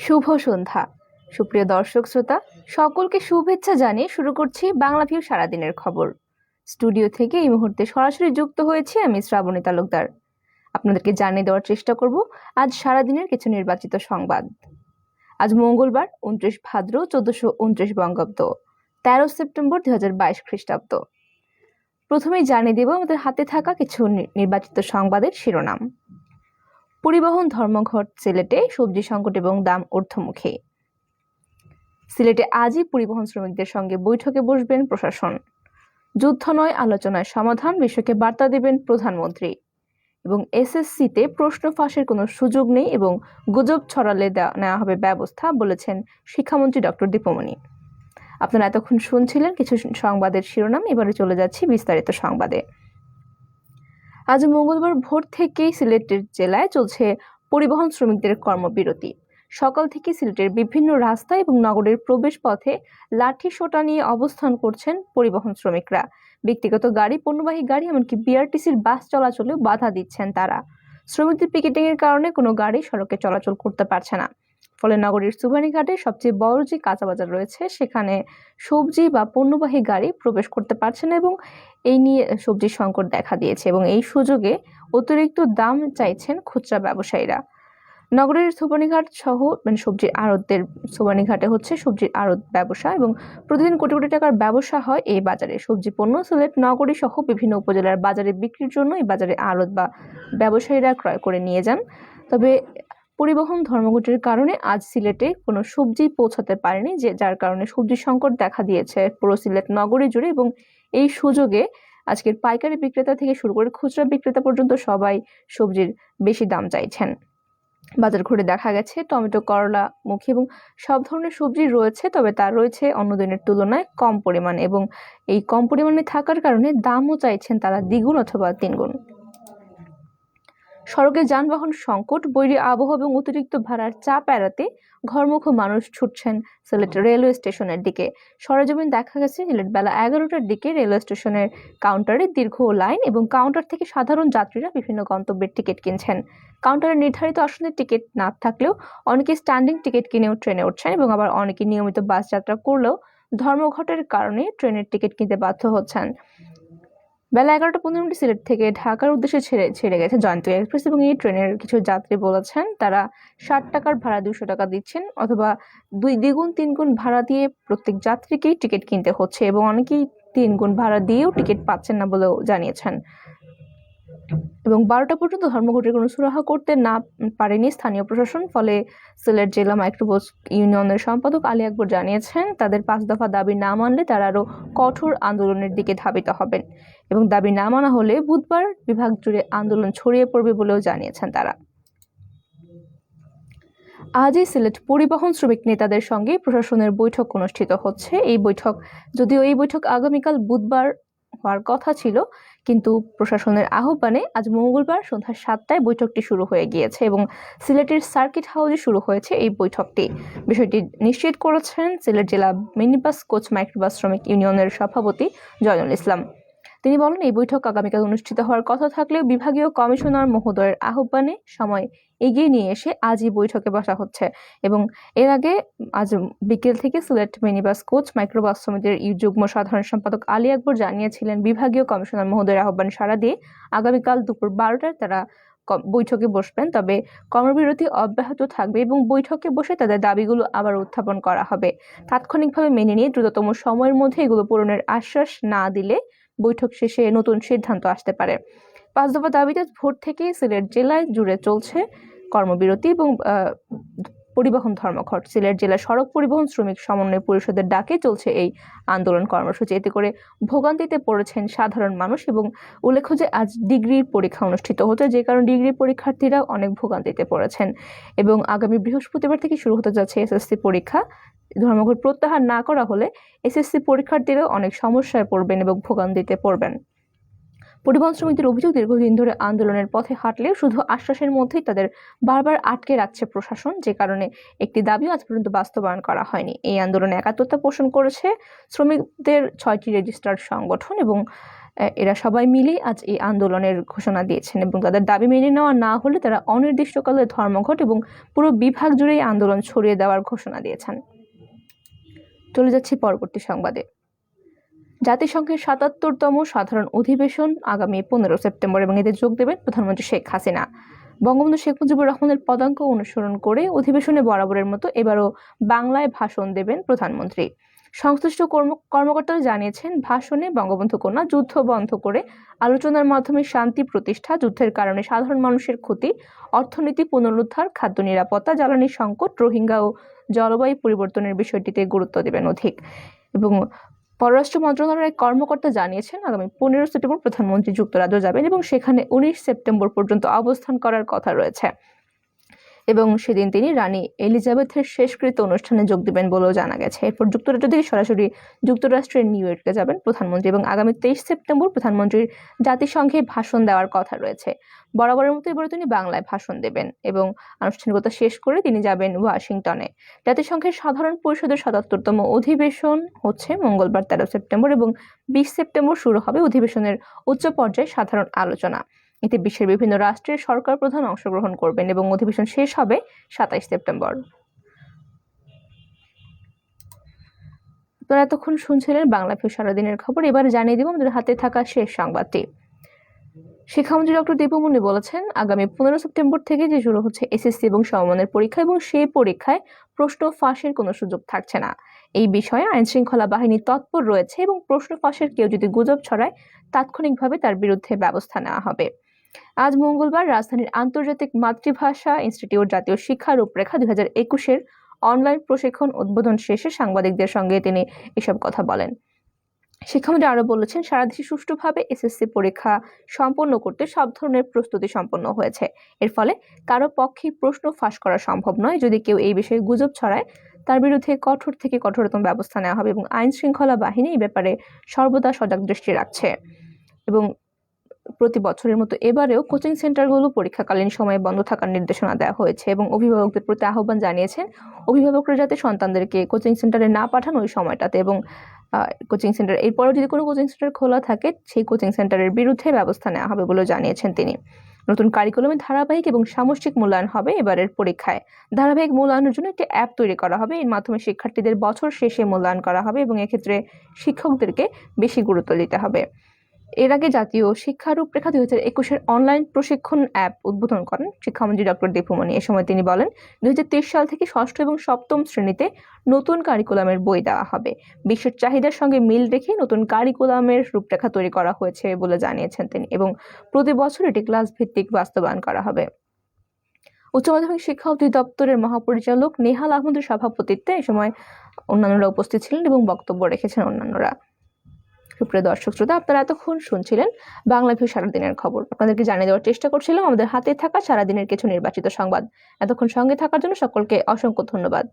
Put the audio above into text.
শুভ সন্ধ্যা সুপ্রিয় দর্শক শ্রোতা সকলকে শুভেচ্ছা জানিয়ে শুরু করছি বাংলাভিউ সারাদিনের খবর। স্টুডিও থেকে এই মুহূর্তে সরাসরি যুক্ত হয়েছি আমি শ্রাবণী তালুকদার। আপনাদেরকে জানিয়ে দেওয়ার চেষ্টা করব আজ সারাদিনের কিছু নির্বাচিত সংবাদ। আজ মঙ্গলবার 29 ভাদ্র 1429 বঙ্গাব্দ, 13 সেপ্টেম্বর 2022 খ্রিস্টাব্দ। প্রথমেই জানিয়ে দেব আমাদের হাতে থাকা কিছু নির্বাচিত সংবাদের শিরোনাম। পরিবহন ধর্মঘট, সিলেটে সবজি সংকট এবং দাম ঊর্ধ্বমুখী। সিলেটে আজই পরিবহন শ্রমিকদের সঙ্গে বৈঠকে বসবেন প্রশাসন। যুদ্ধ নয়, আলোচনায় সমাধান, বিশ্বকে বার্তা দেবেন প্রধানমন্ত্রী। এবং এসএসসিতে প্রশ্ন ফাঁসের কোনো সুযোগ নেই এবং গুজব ছড়ালে নেওয়া হবে ব্যবস্থা, বলেছেন শিক্ষামন্ত্রী ডক্টর দীপমণি। আপনারা এতক্ষণ শুনছিলেন কিছু সংবাদের শিরোনাম, এবারে চলে যাচ্ছি বিস্তারিত সংবাদে। আজ মঙ্গলবার ভোর থেকেই সিলেটের জেলায় চলছে পরিবহন শ্রমিকদের কর্মবিরতি। সকাল থেকে সিলেটের বিভিন্ন রাস্তা এবং নগরের প্রবেশ পথে লাঠি সোঁটা নিয়ে অবস্থান করছেন পরিবহন শ্রমিকরা। ব্যক্তিগত গাড়ি, পণ্যবাহী গাড়ি, এমনকি বিআরটিসির বাস চলাচলেও বাধা দিচ্ছেন তারা। শ্রমিকদের পিকেটিং এর কারণে কোনো গাড়ি সড়কে চলাচল করতে পারছে না। ফলে নগরীর সুবানীঘাটে সবচেয়ে বড় যে কাঁচা বাজার রয়েছে সেখানে সবজি বা পণ্যবাহী গাড়ি প্রবেশ করতে পারছে না এবং এই নিয়ে সবজির সংকট দেখা দিয়েছে এবং এই সুযোগে অতিরিক্ত দাম চাইছেন খুচরা ব্যবসায়ীরা। নগরের সুবানীঘাট সহ সবজির আড়তদের, সুবানীঘাটে হচ্ছে সবজির আড়ত ব্যবসা এবং প্রতিদিন কোটি কোটি টাকার ব্যবসা হয় এই বাজারে। সবজি পণ্য সিলেট নগরী সহ বিভিন্ন উপজেলার বাজারে বিক্রির জন্য এই বাজারে আড়ত বা ব্যবসায়ীরা ক্রয় করে নিয়ে যান। তবে পরিবহন ধর্মঘটের কারণে আজ সিলেটে কোনো সবজি পৌঁছাতে পারেনি, যার কারণে সবজি সংকট দেখা দিয়েছে পুরো সিলেট নগরী জুড়ে। এবং এই সুযোগে আজকের পাইকারি বিক্রেতা থেকে শুরু করে খুচরা বিক্রেতা পর্যন্ত সবাই সবজির বেশি দাম চাইছেন। বাজার ঘুরে দেখা গেছে টমেটো, করলা, মুখী এবং সব ধরনের সবজি রয়েছে, তবে তা রয়েছে অন্য দিনের তুলনায় কম পরিমাণে এবং এই কম পরিমাণে থাকার কারণে দামও চাইছেন তারা দ্বিগুণ অথবা তিনগুণ। সড়কে যানবাহন সংকট, বৈরী আবহাওয়া এবং অতিরিক্ত ভাড়ার চাপ এড়াতে ঘরমুখ মানুষ ছুটছেন সিলেট রেলওয়ে স্টেশনের দিকে। সরেজমিন দেখা গেছে সিলেট বেলা 11টার দিকে রেলওয়ে স্টেশনের কাউন্টারে দীর্ঘ লাইন এবং কাউন্টার থেকে সাধারণ যাত্রীরা বিভিন্ন গন্তব্যের টিকিট কিনছেন। কাউন্টারে নির্ধারিত আসনের টিকিট না থাকলেও অনেকে স্ট্যান্ডিং টিকিট কিনেও ট্রেনে উঠছেন এবং আবার অনেকে নিয়মিত বাস যাত্রা করলেও ধর্মঘটের কারণে ট্রেনের টিকিট কিনতে বাধ্য হচ্ছেন। বেলা 11টা 15 সিলেট থেকে ঢাকার উদ্দেশ্যে ছেড়ে গেছে জয়ন্তী এক্সপ্রেস এবং এই ট্রেনের কিছু যাত্রী বলেছেন তারা 60 টাকার ভাড়া 200 টাকা দিচ্ছেন অথবা দ্বিগুণ তিনগুণ ভাড়া দিয়ে প্রত্যেক যাত্রীকেই টিকিট কিনতে হচ্ছে এবং অনেকেই 3 গুণ ভাড়া দিয়েও টিকিট পাচ্ছেন না বলেও জানিয়েছেন। এবং 12টা পর্যন্ত ধর্মঘটের কোনো সুরাহা করতে না পারেনি স্থানীয় প্রশাসন। ফলে সিলেট জেলা মাইক্রোবাস ইউনিয়নের সম্পাদক আলী আকবর জানিয়েছেন তাদের 5 দফা দাবি না মানলে তারা আরো কঠোর আন্দোলনের দিকে ধাবিত হবেন এবং দাবি না মানা হলে বুধবার বিভাগ জুড়ে আন্দোলন ছড়িয়ে পড়বে বলেও জানিয়েছেন তারা। আজই সিলেট পরিবহন শ্রমিক নেতাদের সঙ্গে প্রশাসনের বৈঠক অনুষ্ঠিত হচ্ছে। যদিও এই বৈঠক আগামীকাল বুধবার হওয়ার কথা ছিল, কিন্তু প্রশাসনের আহ্বানে আজ মঙ্গলবার সন্ধ্যা 7টায় বৈঠকটি শুরু হয়ে গিয়েছে এবং সিলেটের সার্কিট হাউসে শুরু হয়েছে এই বৈঠকটি। বিষয়টি নিশ্চিত করেছেন সিলেট জেলা মিনিবাস কোচ মাইক্রোবাস শ্রমিক ইউনিয়নের সভাপতি জয়নুল ইসলাম। তিনি বলেন এই বৈঠক আগামীকাল অনুষ্ঠিত হওয়ার কথা থাকলেও বিভাগীয় কমিশনার মহোদয়ের আহ্বানে সময় এগিয়ে নিয়ে এসে আজই বৈঠকে বসা হচ্ছে এবং এর আগে আজ বিকেল থেকে সিলেট মিনিবাস কোচ মাইক্রোবাস সমিতির যুগ্ম সাধারণ সম্পাদক আলী আকবর জানিয়েছিলেন বিভাগীয় কমিশনার মহোদয়ের আহ্বান সাড়া দিয়ে আগামীকাল দুপুর 12টায় তারা বৈঠকে বসবেন। তবে কর্মবিরতি অব্যাহত থাকবে এবং বৈঠকে বসে তাদের দাবিগুলো আবার উত্থাপন করা হবে। তাৎক্ষণিকভাবে মেনে নিয়ে দ্রুততম সময়ের মধ্যে এগুলো পূরণের আশ্বাস না দিলে বৈঠক শেষে নতুন সিদ্ধান্ত আসতে পারে। 5 দফা দাবিতে ভোর থেকে সিলেট জেলায় জুড়ে চলছে কর্মবিরতি এবং পরিবহন ধর্মঘট। সিলেট জেলা সড়ক পরিবহন শ্রমিক সমন্বয় পরিষদের ডাকে চলছে এই আন্দোলন কর্মসূচি। এতে করে ভোগান্তিতে পড়েছেন সাধারণ মানুষ এবং উল্লেখ্য যে আজ ডিগ্রির পরীক্ষা অনুষ্ঠিত হচ্ছে, যে কারণে ডিগ্রি পরীক্ষার্থীরা অনেক ভোগান্তিতে পড়েছেন এবং আগামী বৃহস্পতিবার থেকে শুরু হতে যাচ্ছে এসএসসি পরীক্ষা। ধর্মঘট প্রত্যাহার না করা হলে এসএসসি পরীক্ষার্থীরা অনেক সমস্যায় পড়বেন এবং ভোগান্তিতে পড়বেন। পরিবহন শ্রমিকদের অভিযোগ দীর্ঘদিন ধরে আন্দোলনের পথে হাঁটলেও শুধু আশ্বাসের মধ্যেই তাদের বারবার আটকে রাখছে প্রশাসন, যে কারণে একটি দাবিও আজ পর্যন্ত বাস্তবায়ন করা হয়নি। এই আন্দোলনে একাত্মতা পোষণ করেছে শ্রমিকদের 6টি রেজিস্টার্ড সংগঠন এবং এরা সবাই মিলে আজ এই আন্দোলনের ঘোষণা দিয়েছেন এবং তাদের দাবি মেনে নেওয়া না হলে তারা অনির্দিষ্টকালে ধর্মঘট এবং পুরো বিভাগ জুড়ে আন্দোলন ছড়িয়ে দেওয়ার ঘোষণা দিয়েছেন। চলে যাচ্ছি পরবর্তী সংবাদে। জাতিসংঘের ৭৭তম সাধারণ অধিবেশন আগামী ১৫ সেপ্টেম্বর এবং এতে যোগ দেবেন প্রধানমন্ত্রী শেখ হাসিনা। বঙ্গবন্ধু শেখ মুজিবুর রহমানের পদাঙ্ক অনুসরণ করে অধিবেশনে বরাবরের মতো এবারও বাংলায় ভাষণ দেবেন প্রধানমন্ত্রী। সংশ্লিষ্ট কর্মকর্তারা জানিয়েছেন, ভাষণে বঙ্গবন্ধু কন্যা যুদ্ধ বন্ধ করে আলোচনার মাধ্যমে শান্তি প্রতিষ্ঠা, যুদ্ধের কারণে সাধারণ মানুষের ক্ষতি, অর্থনীতি পুনরুদ্ধার, খাদ্য নিরাপত্তা, জ্বালানি সংকট, রোহিঙ্গা ও জলবায়ু পরিবর্তনের বিষয়টিতে গুরুত্ব দেবেন অধিক। এবং পররাষ্ট্র মন্ত্রণালয়ের কর্মকর্তা জানিয়েছেন, আগামী ১৫ সেপ্টেম্বর প্রধানমন্ত্রী যুক্তরাজ্য যাবেন এবং সেখানে ১৯ সেপ্টেম্বর পর্যন্ত অবস্থান করার কথা রয়েছে এবং সেদিন তিনি রানী এলিজাবেথের শেষকৃত্য অনুষ্ঠানে যোগ দেবেন বলেও জানা গেছে। এরপর যুক্তরাজ্য থেকে সরাসরি যুক্তরাষ্ট্রের নিউ ইয়র্কে যাবেন প্রধানমন্ত্রী এবং আগামী ২৩ সেপ্টেম্বর প্রধানমন্ত্রীর জাতিসংঘে ভাষণ দেওয়ার কথা রয়েছে। বরাবরের মতো এবারে তিনি বাংলায় ভাষণ দেবেন এবং আনুষ্ঠানিকতা শেষ করে তিনি যাবেন ওয়াশিংটনে। জাতিসংঘের সাধারণ পরিষদের ৭৭তম অধিবেশন হচ্ছে মঙ্গলবার ১৩ সেপ্টেম্বর এবং ২০ সেপ্টেম্বর শুরু হবে অধিবেশনের উচ্চ পর্যায়ে সাধারণ আলোচনা। এতে বিশ্বের বিভিন্ন রাষ্ট্রের সরকার প্রধান অংশগ্রহণ করবেন এবং অধিবেশন শেষ হবে ২৭ সেপ্টেম্বর। আপনারা এতক্ষণ শুনছিলেন বাংলাভিউ সারাদিনের খবর। এবারে জানিয়ে দিব আমাদের হাতে থাকা শেষ সংবাদটি। শিক্ষামন্ত্রী ডক্টর দীপুমনি বলেছেন, আগামী ১৫ সেপ্টেম্বর থেকে যে শুরু হচ্ছে এসএসসি এবং সমমানের পরীক্ষা এবং সেই পরীক্ষায় প্রশ্ন ফাঁসের কোনো সুযোগ থাকছে না। এই বিষয়ে আইন শৃঙ্খলা বাহিনী তৎপর রয়েছে এবং প্রশ্ন ফাঁসের কেউ যদি গুজব ছড়ায় তাৎক্ষণিকভাবে তার বিরুদ্ধে ব্যবস্থা নেওয়া হবে। আজ মঙ্গলবার রাজধানীর আন্তর্জাতিক মাতৃভাষা ইনস্টিটিউট জাতীয় শিক্ষা রূপরেখা ২০২১-এর অনলাইন প্রশিক্ষণ উদ্বোধন শেষে সাংবাদিকদের সঙ্গে তিনি এসব কথা বলেন। শিক্ষামন্ত্রী আরো বলেছেন, সারা দেশে সুষ্ঠুভাবে এসএসসি পরীক্ষা সম্পন্ন করতে সব ধরনের প্রস্তুতি সম্পন্ন হয়েছে। এর ফলে কারো পক্ষে প্রশ্ন ফাঁস করা সম্ভব নয়। যদি কেউ এই বিষয়ে গুজব ছড়ায় তার বিরুদ্ধে কঠোর থেকে কঠোরতম ব্যবস্থা নেওয়া হবে এবং আইন শৃঙ্খলা বাহিনী এই ব্যাপারে সর্বদা সজাগ দৃষ্টি রাখছে। এবং প্রতি বছরের মতো এবারেও কোচিং সেন্টারগুলো পরীক্ষাকালীন সময়ে বন্ধ থাকার নির্দেশনা দেওয়া হয়েছে এবং অভিভাবকদের প্রতি আহ্বান জানিয়েছেন অভিভাবকরা যাতে সন্তানদেরকে কোচিং সেন্টারে না পাঠান ওই সময়টাতে এবং কোচিং সেন্টার এরপরেও যদি কোনো কোচিং সেন্টার খোলা থাকে সেই কোচিং সেন্টারের বিরুদ্ধে ব্যবস্থা নেওয়া হবে বলেও জানিয়েছেন তিনি। নতুন কারিকুলামে ধারাবাহিক এবং সামষ্টিক মূল্যায়ন হবে এবারের পরীক্ষায়। ধারাবাহিক মূল্যায়নের জন্য একটি অ্যাপ তৈরি করা হবে। এর মাধ্যমে শিক্ষার্থীদের বছর শেষে মূল্যায়ন করা হবে এবং এক্ষেত্রে শিক্ষকদেরকে বেশি গুরুত্ব দিতে হবে। এর আগে জাতীয় শিক্ষা রূপরেখা ২০২১-এর অনলাইন প্রশিক্ষণ অ্যাপ উদ্বোধন করেন শিক্ষামন্ত্রী ডক্টর দীপুমনি। এ সময় তিনি বলেন, ২০২৩ সাল থেকে ষষ্ঠ এবং সপ্তম শ্রেণীতে নতুন কারিকুলামের বই দেওয়া হবে। বিশ্বের চাহিদার সঙ্গে মিল রেখে নতুন কারিকুলামের রূপরেখা তৈরি করা হয়েছে বলে জানিয়েছেন তিনি এবং প্রতি বছর এটি ক্লাস ভিত্তিক বাস্তবায়ন করা হবে। উচ্চ মাধ্যমিক শিক্ষা অধিদপ্তরের মহাপরিচালক নেহাল আহমদের সভাপতিত্বে এ সময় অন্যান্যরা উপস্থিত ছিলেন এবং বক্তব্য রেখেছেন অন্যান্যরা। সুপ্রিয় দর্শক শ্রোতা, আপনারা এতক্ষণ শুনছিলেন বাংলাভিউ সারাদিনের খবর। আপনাদেরকে জানিয়ে দেওয়ার চেষ্টা করছিলাম আমাদের হাতে থাকা সারাদিনের কিছু নির্বাচিত সংবাদ। এতক্ষণ সঙ্গে থাকার জন্য সকলকে অসংখ্য ধন্যবাদ।